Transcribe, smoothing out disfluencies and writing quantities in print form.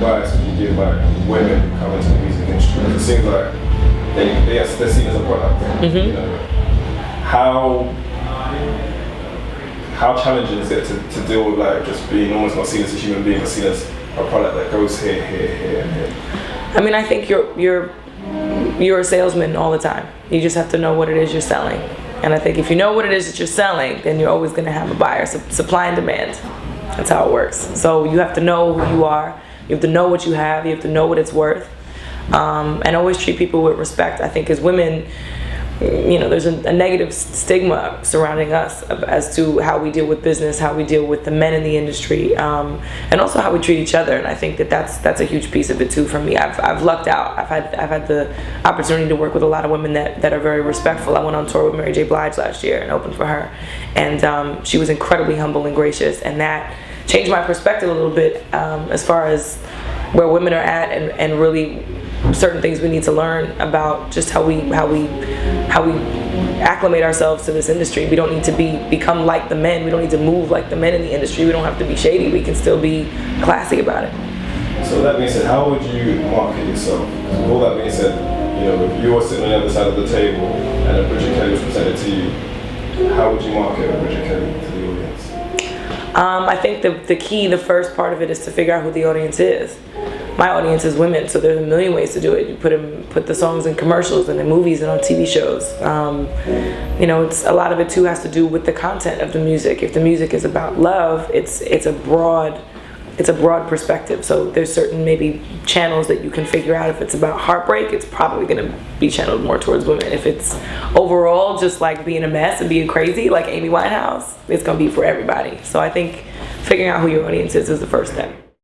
advice would you give like women who come into the music industry? It seems like they're seen as a product. You know, how challenging is it to deal with like just being almost not seen as a human being, but seen as a product that goes here, and here? I mean, I think you're a salesman all the time. You just have to know what it is you're selling. And I think if you know what it is that you're selling, then you're always going to have a buyer. Supply and demand. That's how it works. So you have to know who you are. You have to know what you have. You have to know what it's worth. And always treat people with respect. I think as women, you know, there's a negative stigma surrounding us as to how we deal with business, how we deal with the men in the industry, and also how we treat each other. And I think that's a huge piece of it too for me. I've lucked out. I've had the opportunity to work with a lot of women that are very respectful. I went on tour with Mary J. Blige last year and opened for her, and she was incredibly humble and gracious, and that changed my perspective a little bit as far as where women are at, and really certain things we need to learn about just how we acclimate ourselves to this industry. We don't need to become like the men. We don't need to move like the men in the industry. We don't have to be shady. We can still be classy about it. So that being said, how would you market yourself? With all that being said, you know, if you were sitting on the other side of the table and a Bridget Kelly was presented to you, how would you market a Bridget Kelly to the audience? I think the first part of it is to figure out who the audience is. My audience is women, so there's a million ways to do it. You put the songs in commercials and in movies and on TV shows. You know, it's a lot of it too has to do with the content of the music. If the music is about love, it's a broad perspective. So there's certain maybe channels that you can figure out. If it's about heartbreak, it's probably gonna be channeled more towards women. If it's overall just like being a mess and being crazy, like Amy Winehouse, it's gonna be for everybody. So I think figuring out who your audience is the first step.